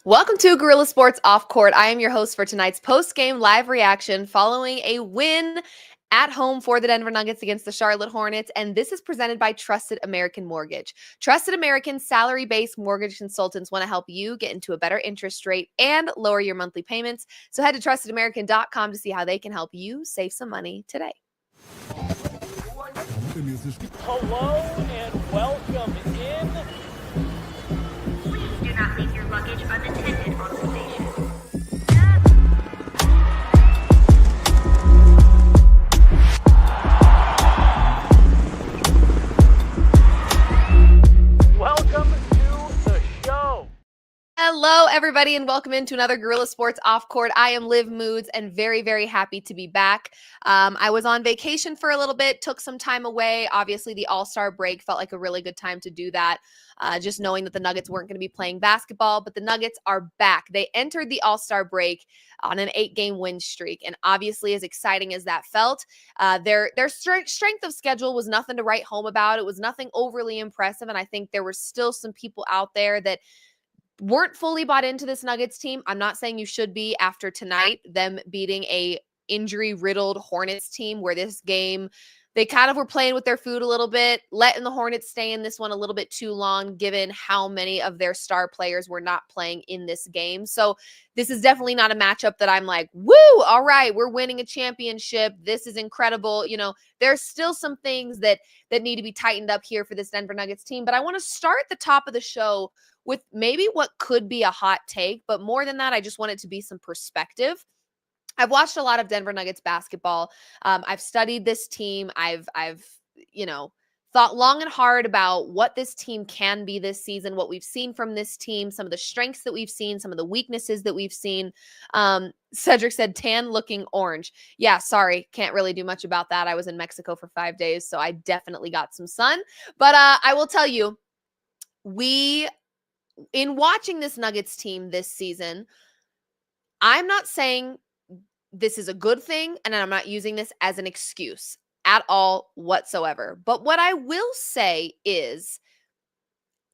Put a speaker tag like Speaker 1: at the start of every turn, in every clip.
Speaker 1: Welcome to Guerrilla Sports Off Court. I am your host for tonight's post-game live reaction following a win at home for the Denver Nuggets against the Charlotte Hornets, and this is presented by Trusted American Mortgage. Trusted American salary-based mortgage consultants want to help you get into a better interest rate and lower your monthly payments. So head to trustedamerican.com to see how they can help you save some money today.
Speaker 2: Hello and welcome in.
Speaker 3: Please do not leave your luggage unattended on the station.
Speaker 2: Welcome to the show.
Speaker 1: Hello, everybody, and welcome into another Guerrilla Sports Off Court. I am Liv Moods and very, very happy to be back. I was on vacation for a little bit, took some time away. Obviously, the All-Star break felt like a really good time to do that, just knowing that the Nuggets weren't going to be playing basketball, but the Nuggets are back. They entered the All-Star break on an 8-game win streak, and obviously, as exciting as that felt, their strength of schedule was nothing to write home about. It was nothing overly impressive, and I think there were still some people out there that weren't fully bought into this Nuggets team. I'm not saying you should be after tonight, them beating a injury-riddled Hornets team where this game, they kind of were playing with their food a little bit, letting the Hornets stay in this one a little bit too long, given how many of their star players were not playing in this game. So this is definitely not a matchup that I'm like, woo, all right, we're winning a championship. This is incredible. You know, there's still some things that need to be tightened up here for this Denver Nuggets team. But I want to start the top of the show with maybe what could be a hot take, but more than that, I just want it to be some perspective. I've watched a lot of Denver Nuggets basketball. I've studied this team. I've thought long and hard about what this team can be this season, what we've seen from this team, some of the strengths that we've seen, some of the weaknesses that we've seen. Cedric said tan looking orange. Yeah, sorry, can't really do much about that. I was in Mexico for 5 days, so I definitely got some sun. But I will tell you, in watching this Nuggets team this season, I'm not saying this is a good thing, and I'm not using this as an excuse at all whatsoever. But what I will say is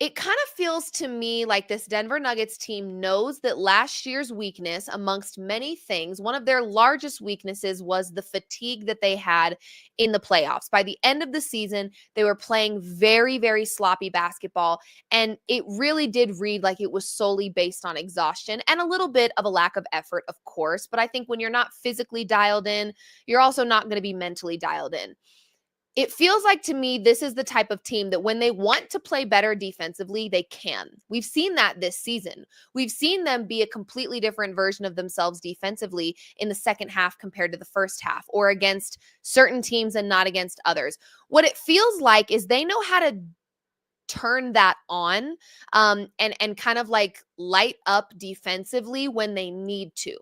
Speaker 1: it kind of feels to me like this Denver Nuggets team knows that last year's weakness, amongst many things, one of their largest weaknesses was the fatigue that they had in the playoffs. By the end of the season, they were playing very, very sloppy basketball, and it really did read like it was solely based on exhaustion and a little bit of a lack of effort, of course. But I think when you're not physically dialed in, you're also not going to be mentally dialed in. It feels like to me, this is the type of team that when they want to play better defensively, they can. We've seen that this season. We've seen them be a completely different version of themselves defensively in the second half compared to the first half, or against certain teams and not against others. What it feels like is they know how to turn that on and kind of like light up defensively when they need to.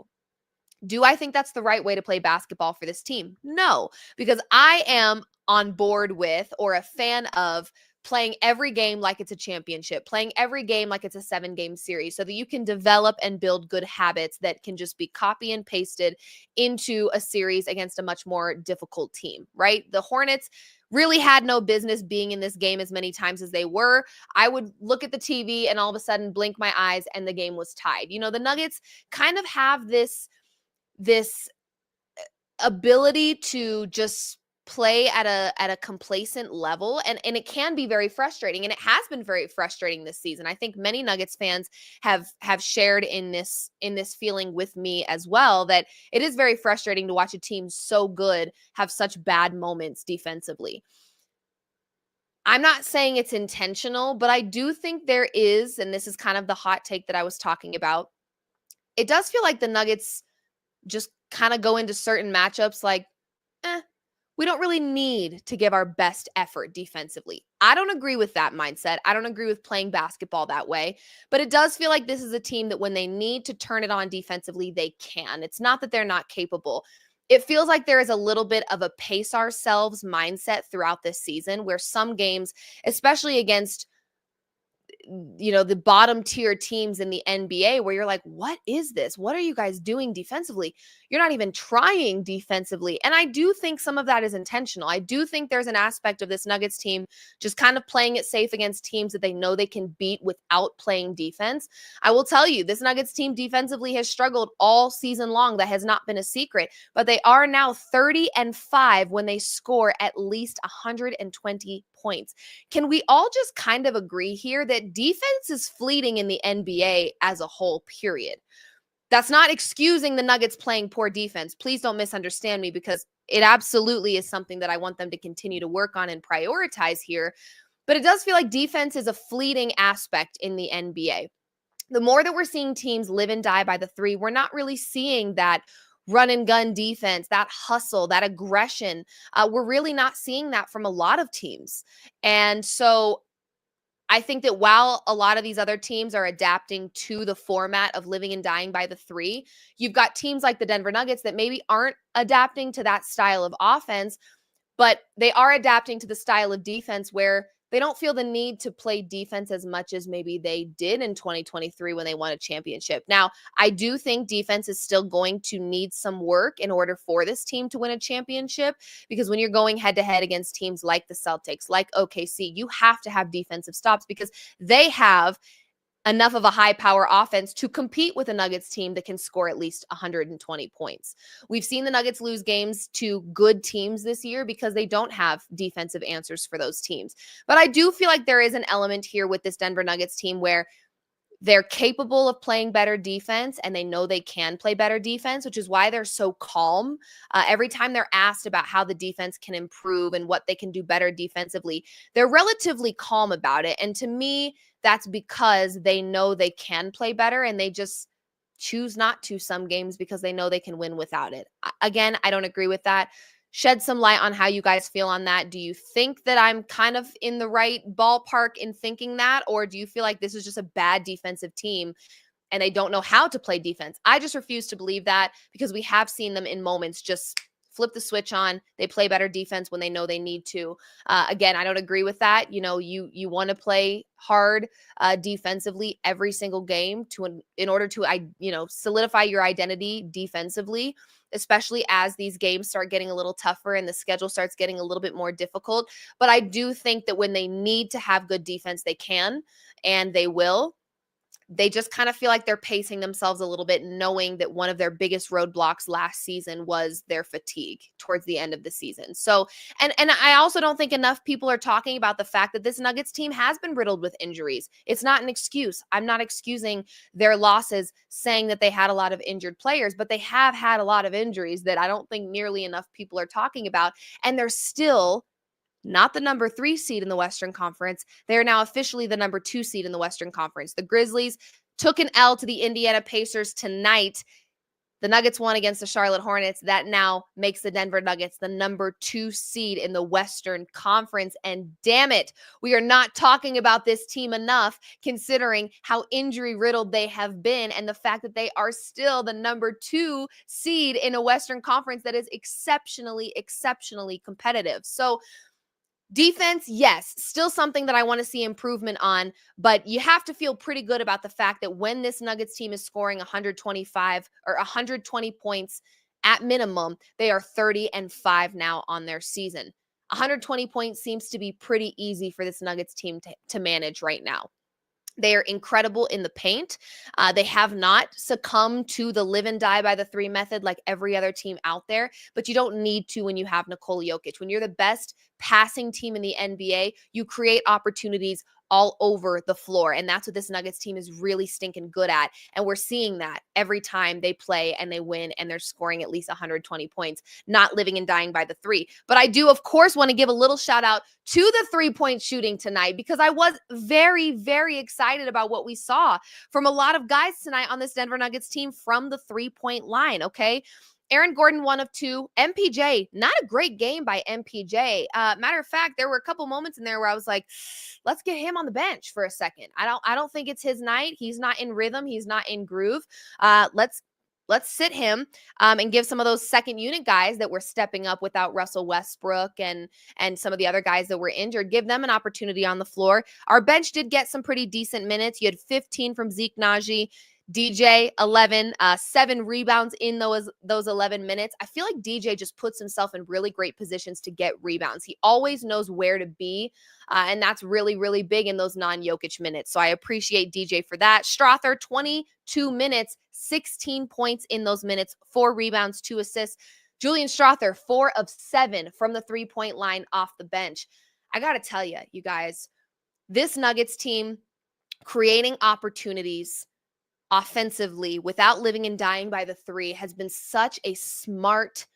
Speaker 1: Do I think that's the right way to play basketball for this team? No, because I am on board with or a fan of playing every game like it's a championship, playing every game like it's a 7-game series so that you can develop and build good habits that can just be copy and pasted into a series against a much more difficult team, right? The Hornets really had no business being in this game as many times as they were. I would look at the TV and all of a sudden blink my eyes and the game was tied. You know, the Nuggets kind of have this ability to just play at a complacent level, and it can be very frustrating, and it has been very frustrating this season. I think many Nuggets fans have shared in this feeling with me as well, that it is very frustrating to watch a team so good have such bad moments defensively. I'm not saying it's intentional, but I do think there is, and this is kind of the hot take that I was talking about. It does feel like the Nuggets just kind of go into certain matchups like, we don't really need to give our best effort defensively. I don't agree with that mindset. I don't agree with playing basketball that way. But it does feel like this is a team that when they need to turn it on defensively, they can. It's not that they're not capable. It feels like there is a little bit of a pace ourselves mindset throughout this season where some games, especially against the bottom tier teams in the NBA where you're like, what is this? What are you guys doing defensively? You're not even trying defensively. And I do think some of that is intentional. I do think there's an aspect of this Nuggets team just kind of playing it safe against teams that they know they can beat without playing defense. I will tell you, this Nuggets team defensively has struggled all season long. That has not been a secret, but they are now 30-5 when they score at least 120 points. Can we all just kind of agree here that defense is fleeting in the NBA as a whole, period? That's not excusing the Nuggets playing poor defense. Please don't misunderstand me, because it absolutely is something that I want them to continue to work on and prioritize here. But it does feel like defense is a fleeting aspect in the NBA. The more that we're seeing teams live and die by the three, we're not really seeing that run and gun defense, that hustle, that aggression. We're really not seeing that from a lot of teams. And so I think that while a lot of these other teams are adapting to the format of living and dying by the three, you've got teams like the Denver Nuggets that maybe aren't adapting to that style of offense, but they are adapting to the style of defense where they don't feel the need to play defense as much as maybe they did in 2023 when they won a championship. Now, I do think defense is still going to need some work in order for this team to win a championship, because when you're going head to head against teams like the Celtics, like OKC, you have to have defensive stops because they have enough of a high power offense to compete with a Nuggets team that can score at least 120 points. We've seen the Nuggets lose games to good teams this year because they don't have defensive answers for those teams. But I do feel like there is an element here with this Denver Nuggets team where they're capable of playing better defense and they know they can play better defense, which is why they're so calm. Every time they're asked about how the defense can improve and what they can do better defensively, they're relatively calm about it. And to me, that's because they know they can play better and they just choose not to some games because they know they can win without it. Again, I don't agree with that. Shed some light on how you guys feel on that. Do you think that I'm kind of in the right ballpark in thinking that, or do you feel like this is just a bad defensive team and they don't know how to play defense? I just refuse to believe that because we have seen them in moments just flip the switch on. They play better defense when they know they need to. Again, I don't agree with that. You want to play hard defensively every single game in order to solidify your identity defensively, especially as these games start getting a little tougher and the schedule starts getting a little bit more difficult. But I do think that when they need to have good defense, they can and they will. They just kind of feel like they're pacing themselves a little bit, knowing that one of their biggest roadblocks last season was their fatigue towards the end of the season. So, and I also don't think enough people are talking about the fact that this Nuggets team has been riddled with injuries. It's not an excuse. I'm not excusing their losses, saying that they had a lot of injured players, but they have had a lot of injuries that I don't think nearly enough people are talking about. And they're still not the number 3 seed in the Western Conference. They are now officially the number 2 seed in the Western Conference. The Grizzlies took an L to the Indiana Pacers tonight. The Nuggets won against the Charlotte Hornets. That now makes the Denver Nuggets the number 2 seed in the Western Conference. And damn it, we are not talking about this team enough, considering how injury riddled they have been and the fact that they are still the number 2 seed in a Western Conference that is exceptionally, exceptionally competitive. So, defense, yes, still something that I want to see improvement on, but you have to feel pretty good about the fact that when this Nuggets team is scoring 125 or 120 points at minimum, they are 30-5 now on their season. 120 points seems to be pretty easy for this Nuggets team to manage right now. They are incredible in the paint. They have not succumbed to the live and die by the 3 method like every other team out there, but you don't need to when you have Nikola Jokic. When you're the best passing team in the NBA, you create opportunities all over the floor. And that's what this Nuggets team is really stinking good at. And we're seeing that every time they play and they win and they're scoring at least 120 points, not living and dying by the 3. But I do, of course, want to give a little shout out to the 3-point shooting tonight because I was very, very excited about what we saw from a lot of guys tonight on this Denver Nuggets team from the 3-point line. Okay. Aaron Gordon, 1 of 2. MPJ, not a great game by MPJ. Matter of fact, there were a couple moments in there where I was like, let's get him on the bench for a second. I don't think it's his night. He's not in rhythm. He's not in groove. Let's let's sit him and give some of those second unit guys that were stepping up without Russell Westbrook and some of the other guys that were injured, give them an opportunity on the floor. Our bench did get some pretty decent minutes. You had 15 from Zeke Naji, DJ 11, 7 rebounds in those 11 minutes. I feel like DJ just puts himself in really great positions to get rebounds. He always knows where to be, and that's really, really big in those non-Jokic minutes. So I appreciate DJ for that. Strawther, 22 minutes, 16 points in those minutes, 4 rebounds, 2 assists. Julian Strawther, 4 of 7 from the three-point line off the bench. I got to tell you, you guys, this Nuggets team creating opportunities offensively without living and dying by the three has been such a smart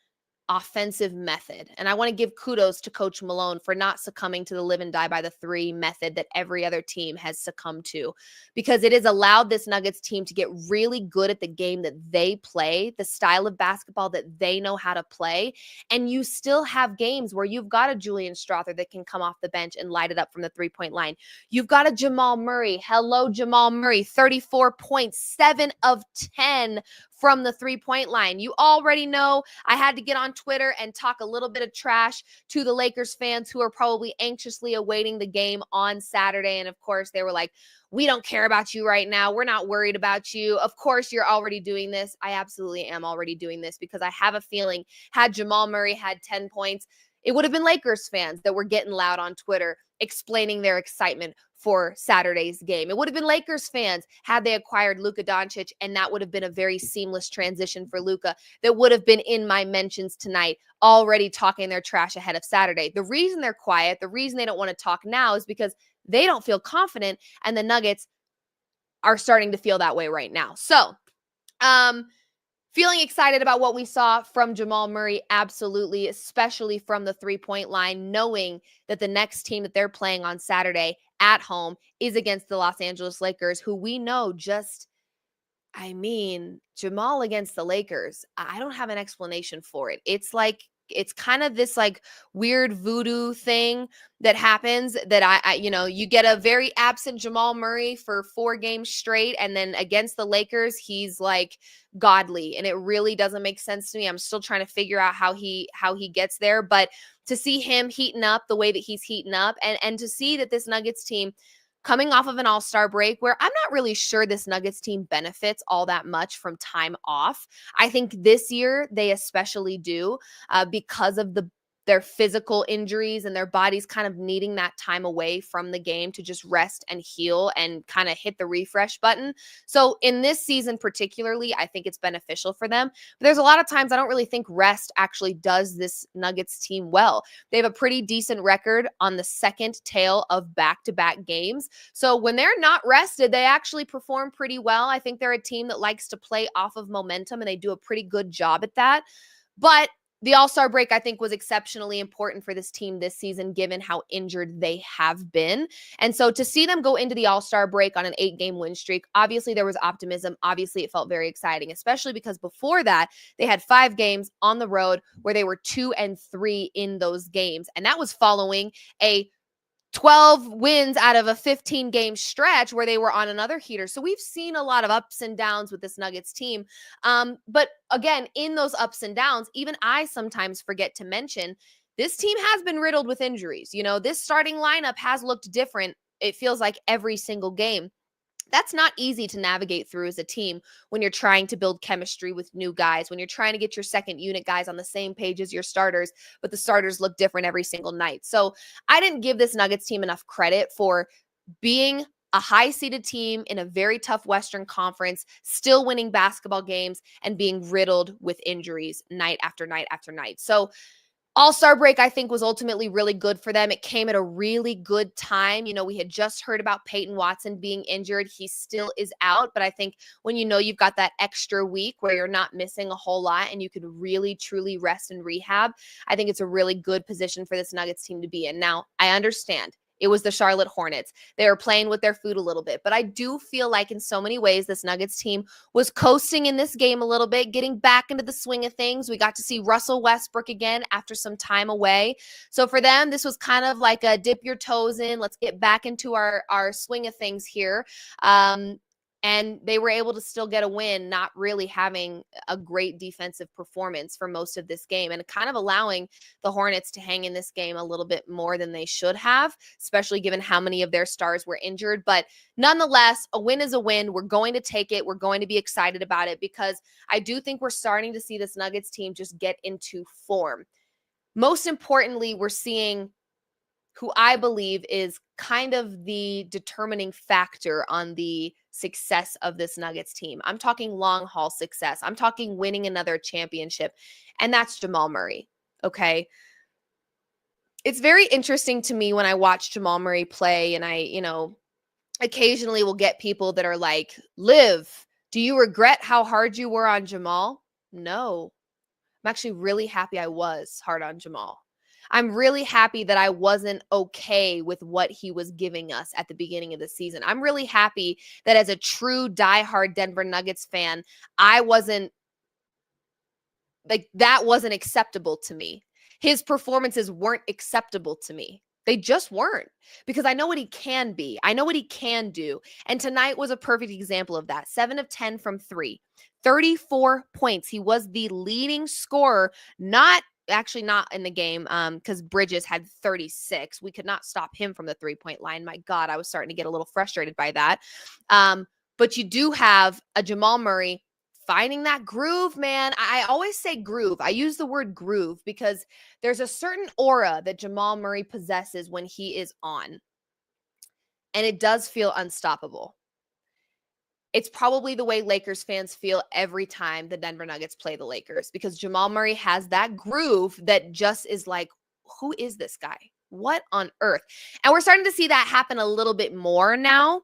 Speaker 1: offensive method. And I want to give kudos to Coach Malone for not succumbing to the live and die by the three method that every other team has succumbed to, because it has allowed this Nuggets team to get really good at the game that they play, the style of basketball that they know how to play. And you still have games where you've got a Julian Strawther that can come off the bench and light it up from the three-point line. You've got a Jamal Murray. Hello, Jamal Murray, 34 points, 7 of 10 from the three-point line. You already know I had to get on Twitter and talk a little bit of trash to the Lakers fans who are probably anxiously awaiting the game on Saturday. And of course, they were like, we don't care about you right now. We're not worried about you. Of course, you're already doing this. I absolutely am already doing this because I have a feeling had Jamal Murray had 10 points, it would have been Lakers fans that were getting loud on Twitter explaining their excitement for Saturday's game. It would have been Lakers fans had they acquired Luka Doncic, and that would have been a very seamless transition for Luka that would have been in my mentions tonight, already talking their trash ahead of Saturday. The reason they're quiet, the reason they don't want to talk now is because they don't feel confident, and the Nuggets are starting to feel that way right now. So, feeling excited about what we saw from Jamal Murray, absolutely, especially from the three-point line, knowing that the next team that they're playing on Saturday at home is against the Los Angeles Lakers, who we know Jamal against the Lakers, I don't have an explanation for it. It's kind of this like weird voodoo thing that happens that you get a very absent Jamal Murray for 4 games straight. And then against the Lakers, he's like godly, and it really doesn't make sense to me. I'm still trying to figure out how he gets there, but to see him heating up the way that he's heating up and to see that this Nuggets team coming off of an all-star break where I'm not really sure this Nuggets team benefits all that much from time off. I think this year they especially do because of their physical injuries and their bodies kind of needing that time away from the game to just rest and heal and kind of hit the refresh button. So in this season particularly, I think it's beneficial for them. But there's a lot of times I don't really think rest actually does this Nuggets team well. They have a pretty decent record on the second tail of back-to-back games. So when they're not rested, they actually perform pretty well. I think they're a team that likes to play off of momentum, and they do a pretty good job at that. But the All-Star break, I think, was exceptionally important for this team this season, given how injured they have been. And so to see them go into the All-Star break on an 8-game win streak, obviously there was optimism. Obviously it felt very exciting, especially because before that, they had 5 games on the road where they were 2-3 in those games. And that was following a 12 wins out of a 15-game stretch where they were on another heater. So we've seen a lot of ups and downs with this Nuggets team. But again, in those ups and downs, even I sometimes forget to mention, this team has been riddled with injuries. You know, this starting lineup has looked different, it feels like, every single game. That's not easy to navigate through as a team when you're trying to build chemistry with new guys, when you're trying to get your second unit guys on the same page as your starters, but the starters look different every single night. So I didn't give this Nuggets team enough credit for being a high-seeded team in a very tough Western Conference, still winning basketball games and being riddled with injuries night after night after night. So All-Star break, I think, was ultimately really good for them. It came at a really good time. You know, we had just heard about Peyton Watson being injured. He still is out, but I think when you know you've got that extra week where you're not missing a whole lot and you could really, truly rest and rehab, I think it's a really good position for this Nuggets team to be in. Now, I understand. It was the Charlotte Hornets. They were playing with their food a little bit. But I do feel like in so many ways, this Nuggets team was coasting in this game a little bit, getting back into the swing of things. We got to see Russell Westbrook again after some time away. So for them, this was kind of like a dip your toes in. Let's get back into our swing of things here. And they were able to still get a win, not really having a great defensive performance for most of this game, and kind of allowing the Hornets to hang in this game a little bit more than they should have, especially given how many of their stars were injured. But nonetheless, a win is a win. We're going to take it. We're going to be excited about it because I do think we're starting to see this Nuggets team just get into form. Most importantly, we're seeing who I believe is kind of the determining factor on the success of this Nuggets team. I'm talking long haul success. I'm talking winning another championship, and that's Jamal Murray. Okay. It's very interesting to me when I watch Jamal Murray play, and I occasionally will get people that are like, Liv, do you regret how hard you were on Jamal? No. I'm actually really happy I was hard on Jamal. I'm really happy that I wasn't okay with what he was giving us at the beginning of the season. I'm really happy that as a true diehard Denver Nuggets fan, I wasn't like, that wasn't acceptable to me. His performances weren't acceptable to me. They just weren't, because I know what he can be. I know what he can do. And tonight was a perfect example of that. 7 of 10 from 3, 34 points. He was the leading scorer, not in the game, because Bridges had 36. We could not stop him from the 3-point line. My God, I was starting to get a little frustrated by that. But you do have a Jamal Murray finding that groove, man. I always say groove. I use the word groove because there's a certain aura that Jamal Murray possesses when he is on, and it does feel unstoppable. It's probably the way Lakers fans feel every time the Denver Nuggets play the Lakers, because Jamal Murray has that groove that just is like, who is this guy? What on earth? And we're starting to see that happen a little bit more now.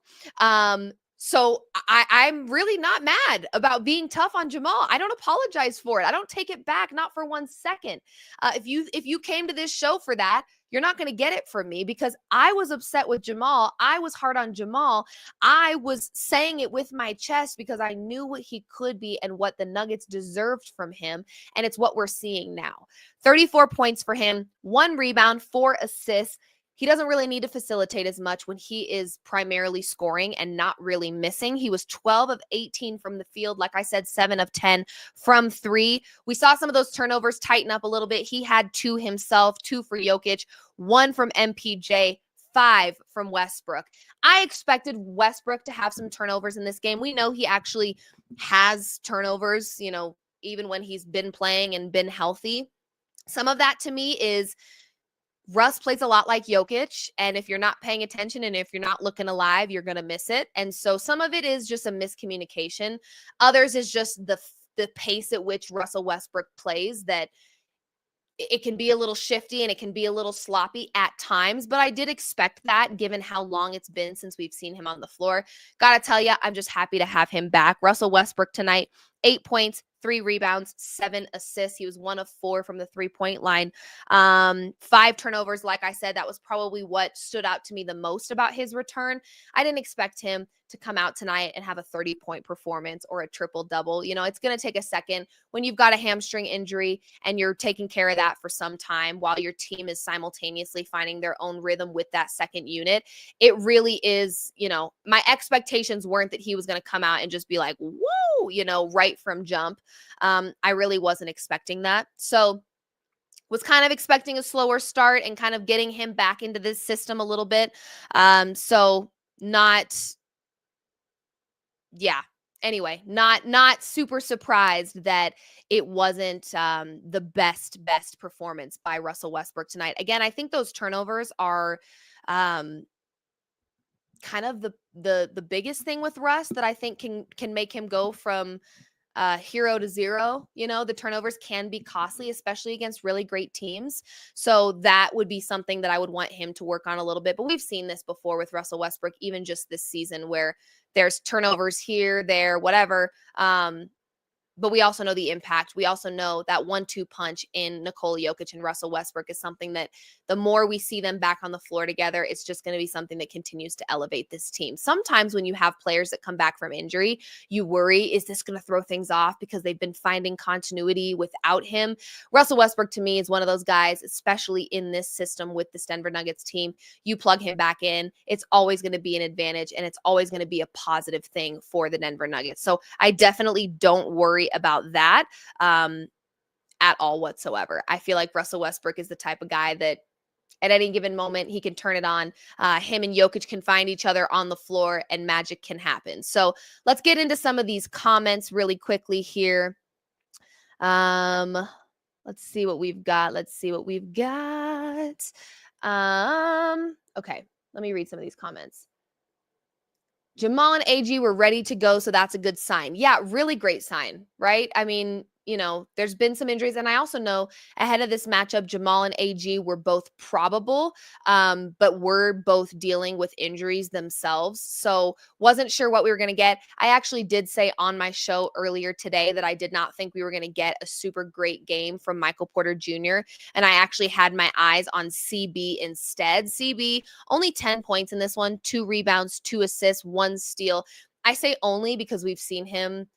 Speaker 1: So I'm really not mad about being tough on Jamal. I don't apologize for it. I don't take it back, not for 1 second. If you came to this show for that, you're not going to get it from me, because I was upset with Jamal. I was hard on Jamal. I was saying it with my chest because I knew what he could be and what the Nuggets deserved from him. And it's what we're seeing now. 34 points for him, 1 rebound, 4 assists. He doesn't really need to facilitate as much when he is primarily scoring and not really missing. He was 12 of 18 from the field. Like I said, 7 of 10 from 3. We saw some of those turnovers tighten up a little bit. He had 2 himself, 2 for Jokic, 1 from MPJ, 5 from Westbrook. I expected Westbrook to have some turnovers in this game. We know he actually has turnovers, even when he's been playing and been healthy. Some of that to me is Russ plays a lot like Jokic, and if you're not paying attention and if you're not looking alive, you're going to miss it. And so some of it is just a miscommunication. Others is just the pace at which Russell Westbrook plays, that it can be a little shifty and it can be a little sloppy at times, but I did expect that given how long it's been since we've seen him on the floor. Gotta tell you, I'm just happy to have him back. Russell Westbrook tonight, 8 points, 3 rebounds, 7 assists. He was 1 of 4 from the 3-point line. 5 turnovers. Like I said, that was probably what stood out to me the most about his return. I didn't expect him to come out tonight and have a 30-point performance or a triple-double. It's going to take a second when you've got a hamstring injury and you're taking care of that for some time while your team is simultaneously finding their own rhythm with that second unit. It really is, my expectations weren't that he was going to come out and just be like, woo, right from jump. I really wasn't expecting that. So was kind of expecting a slower start and kind of getting him back into this system a little bit. Anyway, not super surprised that it wasn't the best performance by Russell Westbrook tonight. Again, I think those turnovers are kind of the biggest thing with Russ that I think can make him go from hero to zero. The turnovers can be costly, especially against really great teams. So that would be something that I would want him to work on a little bit. But we've seen this before with Russell Westbrook, even just this season, where there's turnovers here, there, whatever. But we also know the impact. We also know that 1-2 punch in Nikola Jokic and Russell Westbrook is something that the more we see them back on the floor together, it's just going to be something that continues to elevate this team. Sometimes when you have players that come back from injury, you worry, is this going to throw things off because they've been finding continuity without him? Russell Westbrook, to me, is one of those guys, especially in this system with this Denver Nuggets team. You plug him back in, it's always going to be an advantage, and it's always going to be a positive thing for the Denver Nuggets. So I definitely don't worry about that at all whatsoever. I feel like Russell Westbrook is the type of guy that at any given moment, he can turn it on. Him and Jokic can find each other on the floor and magic can happen. So let's get into some of these comments really quickly here. Let's see what we've got. Okay, let me read some of these comments. Jamal and AG were ready to go, so that's a good sign. Yeah, really great sign, right? I mean, there's been some injuries, and I also know ahead of this matchup, Jamal and AG were both probable, but were both dealing with injuries themselves. So wasn't sure what we were going to get. I actually did say on my show earlier today that I did not think we were going to get a super great game from Michael Porter Jr., and I actually had my eyes on CB instead. CB, only 10 points in this one, 2 rebounds, 2 assists, 1 steal. I say only because we've seen him.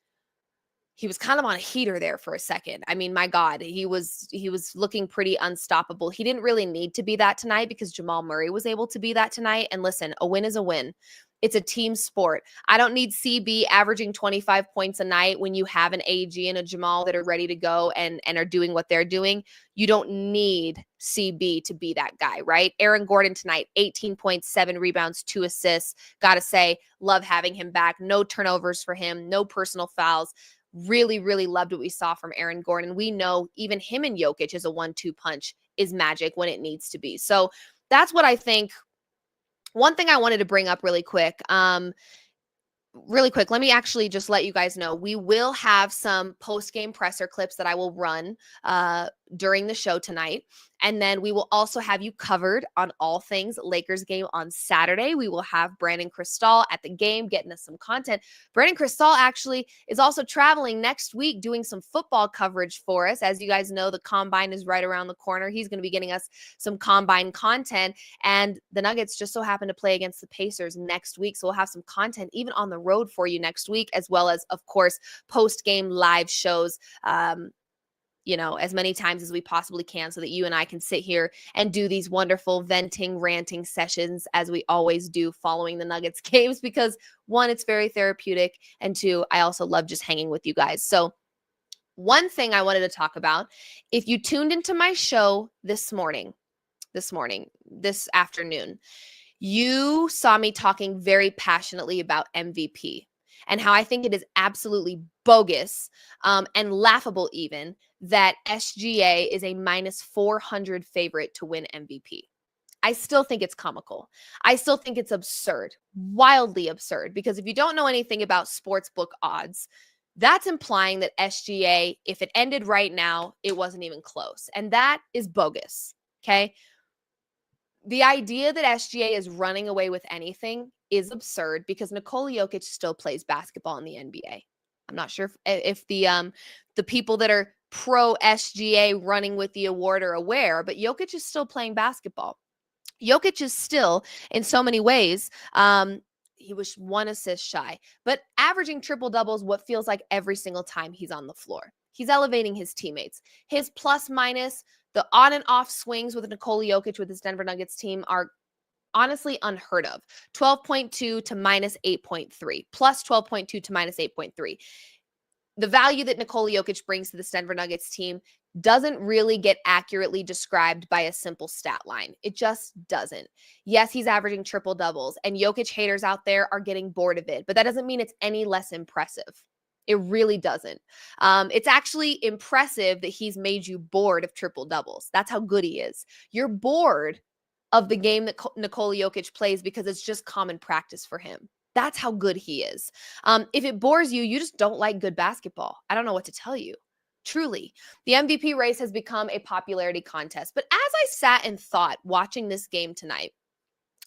Speaker 1: He was kind of on a heater there for a second. I mean, my God, he was looking pretty unstoppable. He didn't really need to be that tonight because Jamal Murray was able to be that tonight. And listen, a win is a win. It's a team sport. I don't need CB averaging 25 points a night when you have an AG and a Jamal that are ready to go and are doing what they're doing. You don't need CB to be that guy, right? Aaron Gordon tonight, 18 points, 7 rebounds, 2 assists. Got to say, love having him back. No turnovers for him, no personal fouls. Really, really loved what we saw from Aaron Gordon. We know even him and Jokic as a 1-2 punch is magic when it needs to be. So that's what I think. One thing I wanted to bring up really quick, let me actually just let you guys know, we will have some post-game presser clips that I will run during the show tonight. And then we will also have you covered on all things Lakers game on Saturday. We will have Brandon Cristal at the game getting us some content. Brandon Cristal actually is also traveling next week doing some football coverage for us. As you guys know, the Combine is right around the corner. He's going to be getting us some Combine content. And the Nuggets just so happen to play against the Pacers next week. So we'll have some content even on the road for you next week, as well as, of course, post-game live shows, as many times as we possibly can so that you and I can sit here and do these wonderful venting, ranting sessions as we always do following the Nuggets games because 1, it's very therapeutic, and 2, I also love just hanging with you guys. So one thing I wanted to talk about, if you tuned into my show this afternoon, you saw me talking very passionately about MVP and how I think it is absolutely bogus and laughable even that SGA is a -400 favorite to win MVP. I still think it's comical. I still think it's absurd, wildly absurd, because if you don't know anything about sportsbook odds, that's implying that SGA, if it ended right now, it wasn't even close. And that is bogus, okay? The idea that SGA is running away with anything is absurd because Nikola Jokic still plays basketball in the NBA. I'm not sure if the people that are pro SGA running with the award are aware, but Jokic is still playing basketball. Jokic is still, in so many ways, he was 1 assist shy, but averaging triple doubles what feels like every single time he's on the floor. He's elevating his teammates. His plus minus, the on and off swings with Nikola Jokic with his Denver Nuggets team are honestly unheard of. 12.2 to -8.3, plus 12.2 to -8.3. The value that Nikola Jokic brings to the Denver Nuggets team doesn't really get accurately described by a simple stat line. It just doesn't. Yes, he's averaging triple doubles, and Jokic haters out there are getting bored of it, but that doesn't mean it's any less impressive. It really doesn't. It's actually impressive that he's made you bored of triple doubles. That's how good he is. You're bored of the game that Nikola Jokic plays because it's just common practice for him. That's how good he is. If it bores you, you just don't like good basketball. I don't know what to tell you. Truly, the MVP race has become a popularity contest. But as I sat and thought watching this game tonight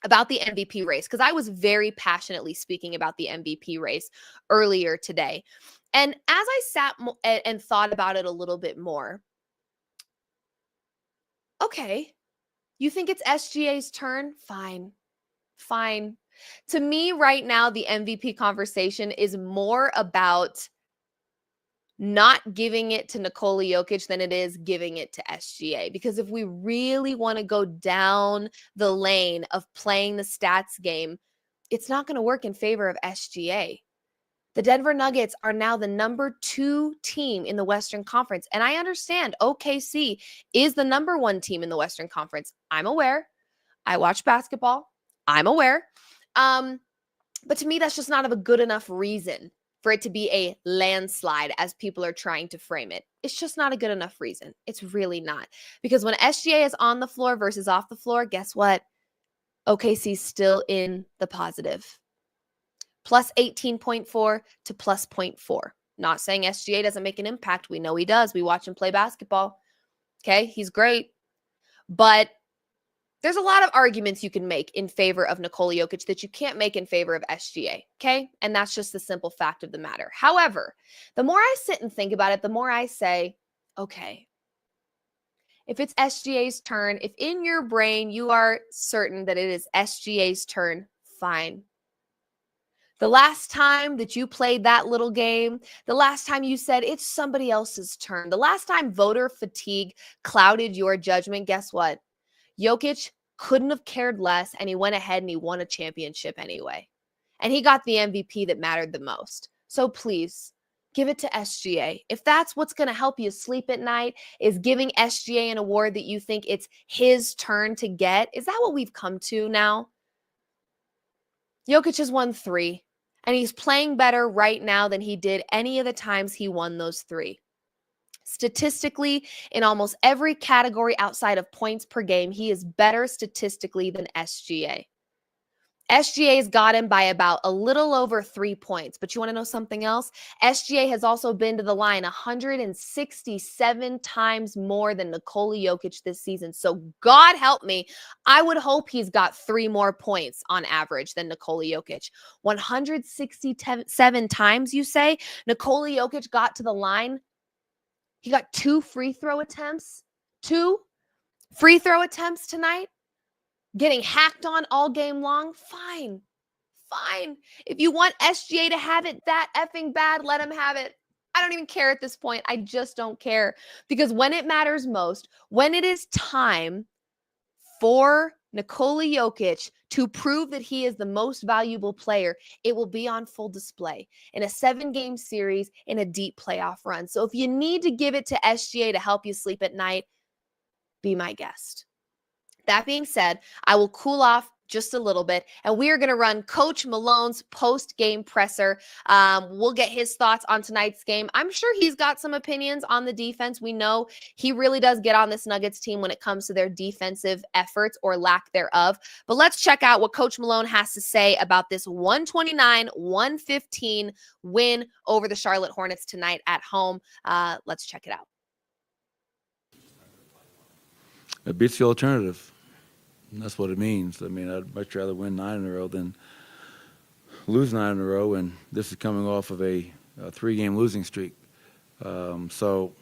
Speaker 1: about the MVP race, because I was very passionately speaking about the MVP race earlier today, And as I sat and thought about it a little bit more, okay, you think it's SGA's turn? Fine. Fine. To me, right now, the MVP conversation is more about not giving it to Nikola Jokic than it is giving it to SGA. Because if we really want to go down the lane of playing the stats game, it's not going to work in favor of SGA. The Denver Nuggets are now the number 2 team in the Western Conference. And I understand OKC is the number 1 team in the Western Conference. I'm aware. I watch basketball. I'm aware. But to me, that's just not a good enough reason for it to be a landslide as people are trying to frame it. It's just not a good enough reason. It's really not. Because when SGA is on the floor versus off the floor, guess what? OKC's still in the positive. Plus 18.4 to plus 0.4. Not saying SGA doesn't make an impact. We know he does. We watch him play basketball. Okay, he's great. But there's a lot of arguments you can make in favor of Nikola Jokic that you can't make in favor of SGA, okay? And that's just the simple fact of the matter. However, the more I sit and think about it, the more I say, okay, if it's SGA's turn, if in your brain you are certain that it is SGA's turn, fine. The last time that you played that little game, the last time you said it's somebody else's turn, the last time voter fatigue clouded your judgment, guess what? Jokic couldn't have cared less, and he went ahead and he won a championship anyway. And he got the MVP that mattered the most. So please, give it to SGA. If that's what's going to help you sleep at night, is giving SGA an award that you think it's his turn to get, is that what we've come to now? Jokic has won 3, and he's playing better right now than he did any of the times he won those 3. Statistically, in almost every category outside of points per game, he is better statistically than SGA. SGA's got him by about a little over 3 points. But you want to know something else? SGA has also been to the line 167 times more than Nikola Jokic this season. So God help me, I would hope he's got 3 more points on average than Nikola Jokic. 167 times, you say? Nikola Jokic got to the line. He got 2 free throw attempts. 2 free throw attempts tonight. Getting hacked on all game long. Fine. Fine. If you want SGA to have it that effing bad, let him have it. I don't even care at this point. I just don't care. Because when it matters most, when it is time for Nikola Jokic to prove that he is the most valuable player, it will be on full display in a 7-game series in a deep playoff run. So if you need to give it to SGA to help you sleep at night, be my guest. That being said, I will cool off just a little bit, and we are going to run Coach Malone's post-game presser. We'll get his thoughts on tonight's game. I'm sure he's got some opinions on the defense. We know he really does get on this Nuggets team when it comes to their defensive efforts or lack thereof. But let's check out what Coach Malone has to say about this 129-115 win over the Charlotte Hornets tonight at home. Let's check it out.
Speaker 4: It beats the alternative. And that's what it means. I mean, I'd much rather win 9 in a row than lose 9 in a row, and this is coming off of a 3-game losing streak. So,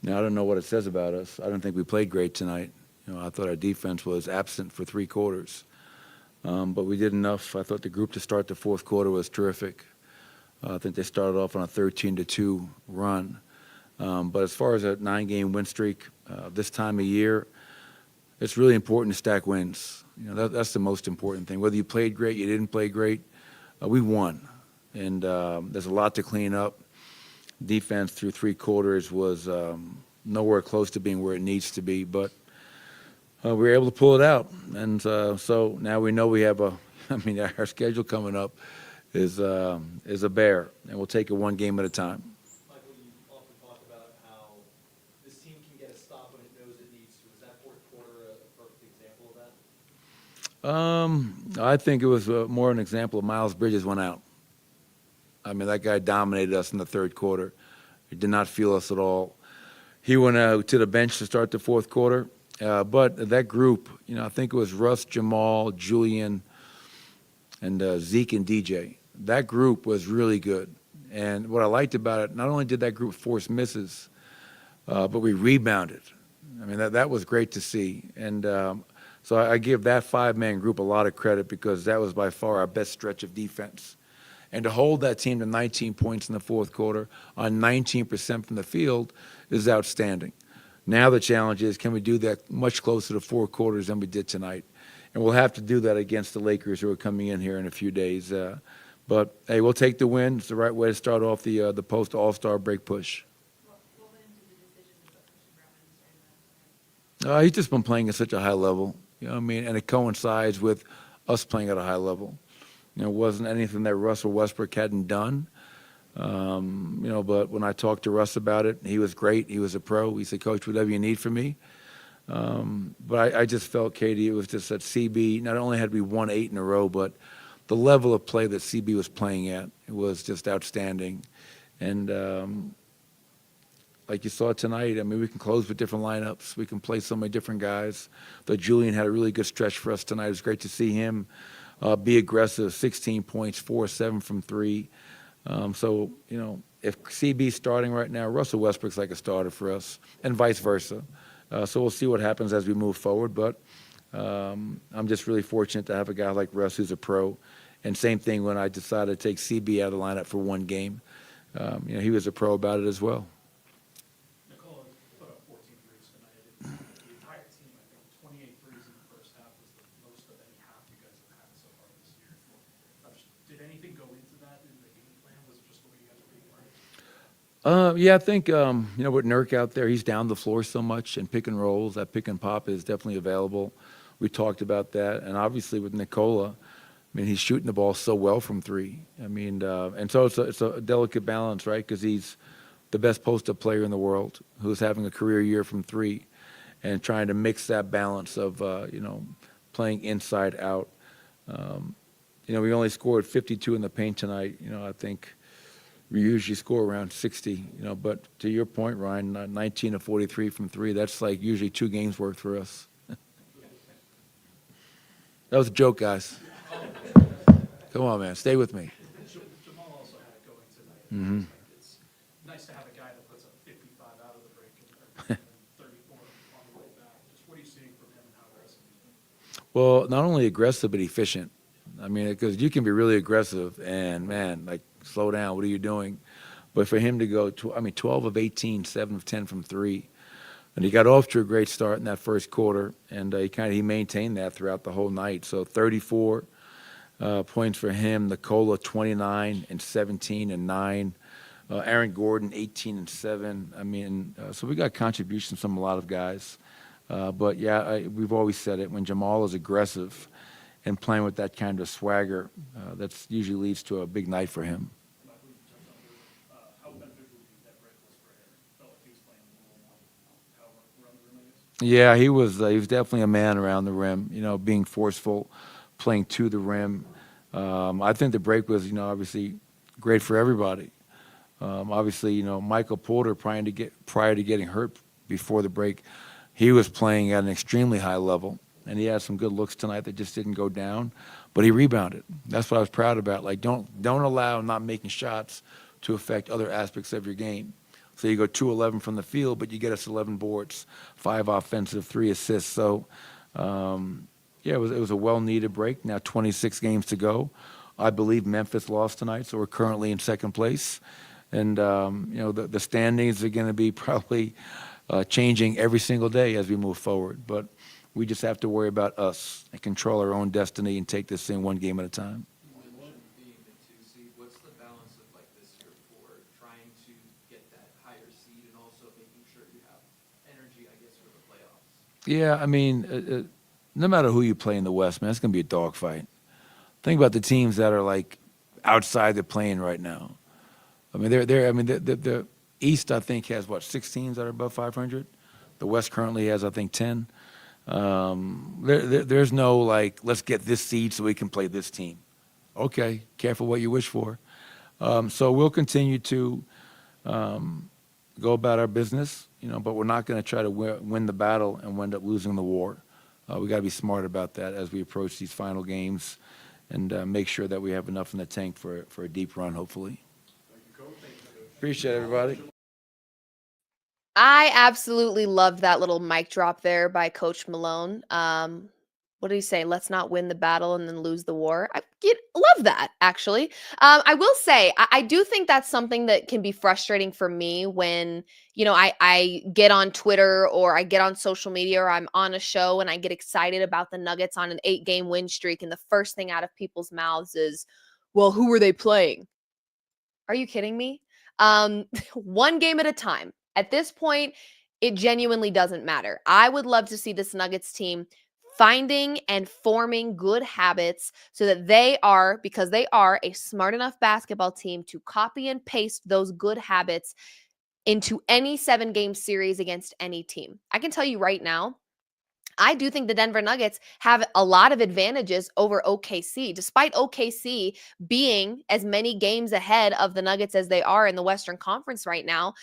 Speaker 4: now I don't know what it says about us. I don't think we played great tonight. I thought our defense was absent for 3 quarters. But we did enough. I thought the group to start the 4th quarter was terrific. I think they started off on a 13-2 run. But as far as a 9-game win streak, this time of year, it's really important to stack wins. That's the most important thing. Whether you played great, you didn't play great, we won. And there's a lot to clean up. Defense through 3 quarters was nowhere close to being where it needs to be, but we were able to pull it out. And so now we know we have our schedule coming up is a bear, and we'll take it 1 game at a time. I think it was more an example of Miles Bridges went out. I mean, that guy dominated us in the 3rd quarter. He did not feel us at all. He went to the bench to start the 4th quarter. But that group, I think it was Russ, Jamal, Julian, and Zeke and DJ. That group was really good. And what I liked about it, not only did that group force misses, but we rebounded. I mean, that was great to see. And so I give that five-man group a lot of credit because that was by far our best stretch of defense. And to hold that team to 19 points in the fourth quarter on 19% from the field is outstanding. Now the challenge is, can we do that much closer to 4 quarters than we did tonight? And we'll have to do that against the Lakers, who are coming in here in a few days. But, hey, we'll take the win. It's the right way to start off the post-All-Star break push.
Speaker 5: What went into the decision to put Christian Brown in
Speaker 4: He's just been playing at such a high level, you know what I mean? And it coincides with us playing at a high level. You know, it wasn't anything that Russell Westbrook hadn't done. You know, but when I talked to Russ about it, he was great. He was a pro. He said, Coach, whatever you need from me. But I just felt, Katie, it was just that CB, not only had we won 8 in a row, but the level of play that CB was playing at, it was just outstanding. And like you saw tonight, I mean, we can close with different lineups. We can play so many different guys. But Julian had a really good stretch for us tonight. It was great to see him be aggressive, 16 points, 4-7 from 3. So, you know, if CB's starting right now, Russell Westbrook's like a starter for us, and vice versa. So we'll see what happens as we move forward. But I'm just really fortunate to have a guy like Russ who's a pro. And same thing when I decided to take CB out of the lineup for one game. You know, he was a pro about it as well.
Speaker 6: Nicole put up 14 threes tonight. The entire team, I think 28 threes in the first half was the most of any half you guys have had so far this year. Did anything go into that in the game plan? Was it just the way you guys were being played?
Speaker 4: Yeah, I think, you know, with Nurk out there, he's down the floor so much and pick and rolls. That pick and pop is definitely available. We talked about that. And obviously with Nikola, I mean, he's shooting the ball so well from 3. I mean, and so it's a delicate balance, right? Because he's the best post-up player in the world who's having a career year from 3 and trying to mix that balance of, you know, playing inside out. You know, we only scored 52 in the paint tonight. You know, I think we usually score around 60, you know, but to your point, Ryan, 19 of 43 from 3, that's like usually 2 games worth for us. That was a joke, guys. Come on, man, stay with me.
Speaker 6: Jamal also had it going tonight.
Speaker 4: Mm-hmm.
Speaker 6: It's nice to have a guy that puts up 55 out of the break and 34 on the way back. Just what are you seeing from him and how aggressive he's been?
Speaker 4: Well, not only aggressive, but efficient. I mean, because you can be really aggressive and, man, like, slow down, what are you doing? But for him to go, 12 of 18, 7 of 10 from 3. And he got off to a great start in that first quarter, and he maintained that throughout the whole night. So 34 points for him. Nikola, 29 and 17 and 9. Aaron Gordon, 18 and 7. I mean, so we got contributions from a lot of guys. But, yeah, we've always said it. When Jamal is aggressive and playing with that kind of swagger, that usually leads to a big night for him.
Speaker 6: How beneficial do you think that break was for him? Felt like he was playing a little more power around the rim, I guess?
Speaker 4: Yeah, he was definitely a man around the rim, you know, being forceful, playing to the rim. I think the break was, you know, obviously great for everybody. Obviously, you know, Michael Porter, prior to getting hurt before the break, he was playing at an extremely high level, and he had some good looks tonight that just didn't go down, but he rebounded. That's what I was proud about. Like, don't allow not making shots to affect other aspects of your game. So you go 2-11 from the field, but you get us 11 boards, 5 offensive, 3 assists. So, yeah, it was a well-needed break. Now 26 games to go. I believe Memphis lost tonight, so we're currently in second place. And, you know, the standings are going to be probably changing every single day as we move forward. But we just have to worry about us and control our own destiny and take this thing one game at a time.
Speaker 7: Being the 2 seed, what's the balance look like this year for trying to get that higher seed and also making sure you have energy, I guess, for the playoffs?
Speaker 4: Yeah, I mean, no matter who you play in the West, man, it's going to be a dogfight. Think about the teams that are like outside the plane right now. I mean, the East, I think, has what, 6 teams that are above 500. The West currently has, I think, 10. There's no like, let's get this seed so we can play this team. Okay, careful what you wish for. So we'll continue to go about our business, you know, but we're not going to try to win the battle and wind up losing the war. We got to be smart about that as we approach these final games and make sure that we have enough in the tank for a deep run, hopefully.
Speaker 6: Thank you, Coach.
Speaker 4: Appreciate everybody.
Speaker 1: I absolutely loved that little mic drop there by Coach Malone. What did he say? Let's not win the battle and then lose the war. I love that, actually. I will say, I do think that's something that can be frustrating for me when, I get on Twitter or I get on social media or I'm on a show and I get excited about the Nuggets on an 8-game win streak. And the first thing out of people's mouths is, well, who were they playing? Are you kidding me? One game at a time. At this point, it genuinely doesn't matter. I would love to see this Nuggets team finding and forming good habits so that because they are a smart enough basketball team to copy and paste those good habits into any 7-game series against any team. I can tell you right now, I do think the Denver Nuggets have a lot of advantages over OKC, despite OKC being as many games ahead of the Nuggets as they are in the Western Conference right now.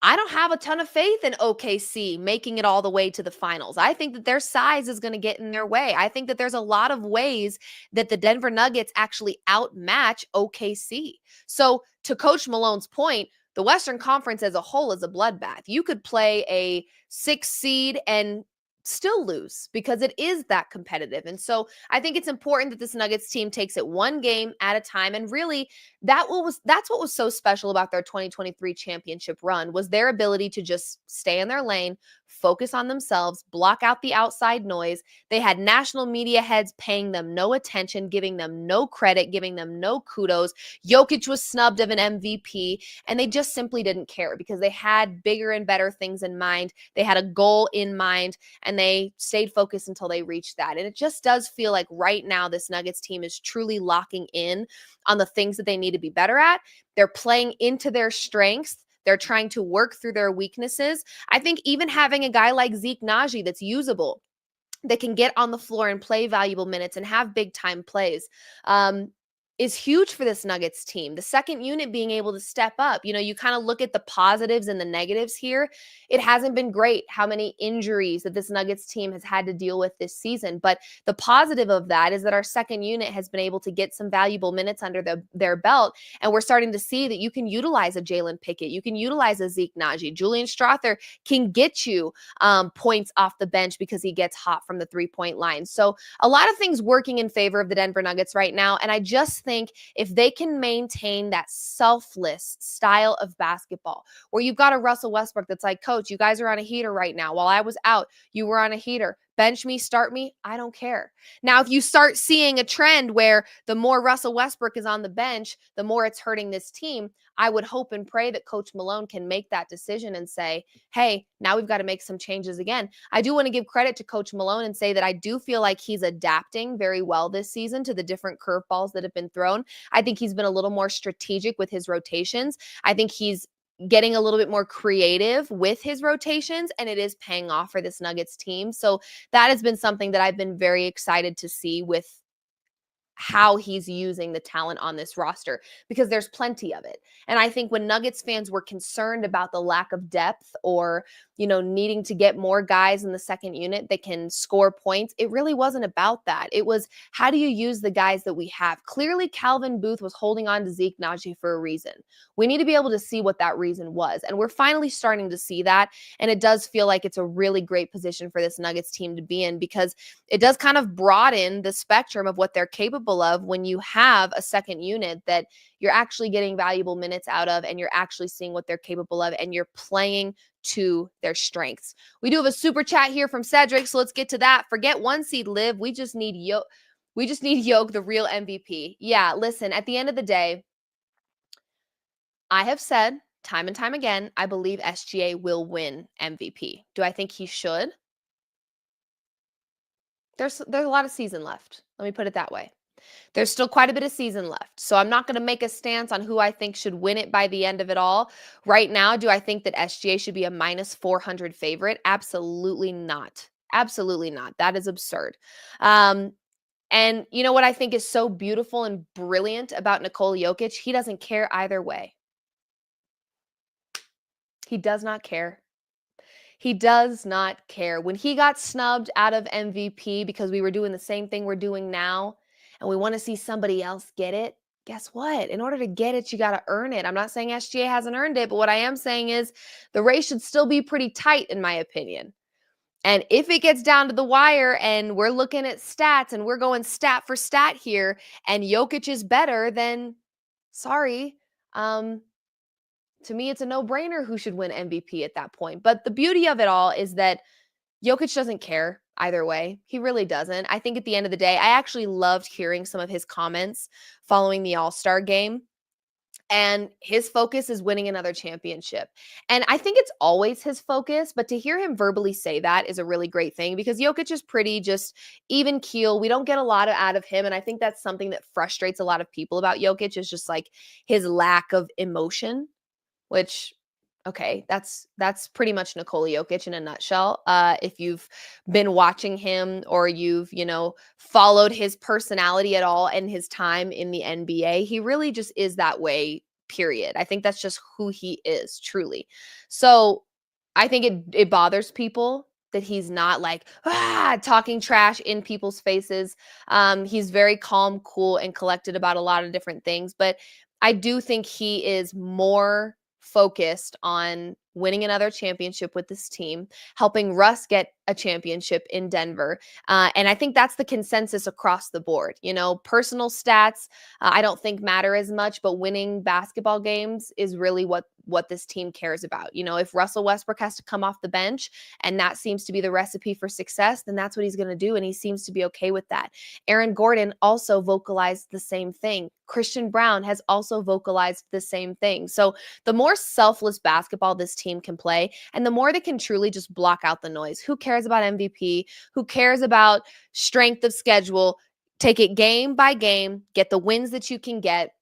Speaker 1: I don't have a ton of faith in OKC making it all the way to the finals. I think that their size is going to get in their way. I think that there's a lot of ways that the Denver Nuggets actually outmatch OKC. So to Coach Malone's point, the Western Conference as a whole is a bloodbath. You could play a 6 seed and still lose because it is that competitive. And so I think it's important that this Nuggets team takes it one game at a time. And really that's what was so special about their 2023 championship run was their ability to just stay in their lane, focus on themselves, block out the outside noise. They had national media heads paying them no attention, giving them no credit, giving them no kudos. Jokic was snubbed of an MVP, and they just simply didn't care because they had bigger and better things in mind. They had a goal in mind, and they stayed focused until they reached that. And it just does feel like right now this Nuggets team is truly locking in on the things that they need to be better at. They're playing into their strengths. They're trying to work through their weaknesses. I think even having a guy like Zeke Naji that's usable, that can get on the floor and play valuable minutes and have big time plays, is huge for this Nuggets team. The second unit being able to step up. You kind of look at the positives and the negatives here. It hasn't been great how many injuries that this Nuggets team has had to deal with this season. But the positive of that is that our second unit has been able to get some valuable minutes under their belt. And we're starting to see that you can utilize a Jalen Pickett. You can utilize a Zeke Naji. Julian Strawther can get you points off the bench because he gets hot from the 3-point line. So a lot of things working in favor of the Denver Nuggets right now. And I just think if they can maintain that selfless style of basketball where you've got a Russell Westbrook that's like, coach, you guys are on a heater right now. While I was out, you were on a heater. Bench me, start me, I don't care. Now, if you start seeing a trend where the more Russell Westbrook is on the bench, the more it's hurting this team, I would hope and pray that Coach Malone can make that decision and say, hey, now we've got to make some changes again. I do want to give credit to Coach Malone and say that I do feel like he's adapting very well this season to the different curveballs that have been thrown. I think he's been a little more strategic with his rotations. I think he's getting a little bit more creative with his rotations, and it is paying off for this Nuggets team. So that has been something that I've been very excited to see with how he's using the talent on this roster, because there's plenty of it. And I think when Nuggets fans were concerned about the lack of depth or, needing to get more guys in the second unit that can score points, it really wasn't about that. It was, how do you use the guys that we have? Clearly, Calvin Booth was holding on to Zeke Naji for a reason. We need to be able to see what that reason was. And we're finally starting to see that. And it does feel like it's a really great position for this Nuggets team to be in, because it does kind of broaden the spectrum of what they're capable of when you have a second unit that you're actually getting valuable minutes out of, and you're actually seeing what they're capable of, and you're playing to their strengths. We do have a super chat here from Cedric, so let's get to that. Forget 1 seed Liv. We just need Yoke, the real MVP. Yeah, listen, at the end of the day, I have said time and time again, I believe SGA will win MVP. Do I think he should? There's a lot of season left. Let me put it that way. There's still quite a bit of season left. So I'm not going to make a stance on who I think should win it by the end of it all. Right now, do I think that SGA should be a minus 400 favorite? Absolutely not. Absolutely not. That is absurd. And you know what I think is so beautiful and brilliant about Nikola Jokic? He doesn't care either way. He does not care. He does not care. When he got snubbed out of MVP because we were doing the same thing we're doing now, and we want to see somebody else get it, guess what? In order to get it, you got to earn it. I'm not saying SGA hasn't earned it, but what I am saying is the race should still be pretty tight, in my opinion. And if it gets down to the wire and we're looking at stats and we're going stat for stat here and Jokic is better, then sorry. To me, it's a no-brainer who should win MVP at that point. But the beauty of it all is that Jokic doesn't care either way. He really doesn't. I think at the end of the day, I actually loved hearing some of his comments following the All-Star game. And his focus is winning another championship. And I think it's always his focus, but to hear him verbally say that is a really great thing because Jokic is pretty just even keel. We don't get a lot out of him. And I think that's something that frustrates a lot of people about Jokic is just like his lack of emotion, which okay, that's pretty much Nikola Jokic in a nutshell. If you've been watching him or you've, followed his personality at all in his time in the NBA, he really just is that way, period. I think that's just who he is, truly. So I think it bothers people that he's not like talking trash in people's faces. He's very calm, cool, and collected about a lot of different things. But I do think he is more focused on winning another championship with this team, helping Russ get a championship in Denver. And I think that's the consensus across the board. Personal stats, I don't think matter as much, but winning basketball games is really what this team cares about. If Russell Westbrook has to come off the bench and that seems to be the recipe for success, then that's what he's going to do. And he seems to be okay with that. Aaron Gordon also vocalized the same thing. Christian Brown has also vocalized the same thing. So the more selfless basketball this team can play, and the more they can truly just block out the noise. Who cares about MVP? Who cares about strength of schedule? Take it game by game, get the wins that you can get,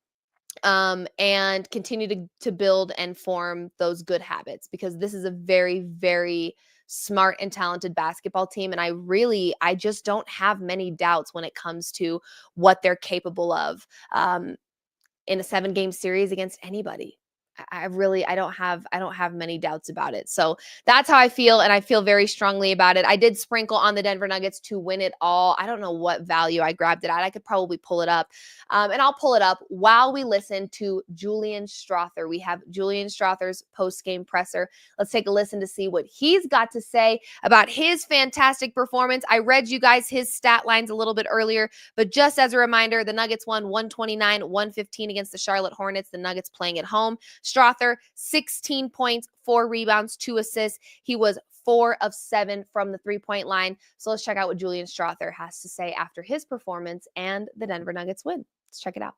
Speaker 1: and continue to build and form those good habits because this is a very, very smart and talented basketball team. And I just don't have many doubts when it comes to what they're capable of in a 7-game series against anybody. I don't have many doubts about it. So that's how I feel. And I feel very strongly about it. I did sprinkle on the Denver Nuggets to win it all. I don't know what value I grabbed it at. I could probably pull it up. And I'll pull it up while we listen to Julian Strawther. We have Julian Strawther's post-game presser. Let's take a listen to see what he's got to say about his fantastic performance. I read you guys his stat lines a little bit earlier, but just as a reminder, the Nuggets won 129-115 against the Charlotte Hornets. The Nuggets playing at home. Strawther, 16 points, 4 rebounds, 2 assists. He was 4 of 7 from the three-point line. So let's check out what Julian Strawther has to say after his performance and the Denver Nuggets win. Let's check it out.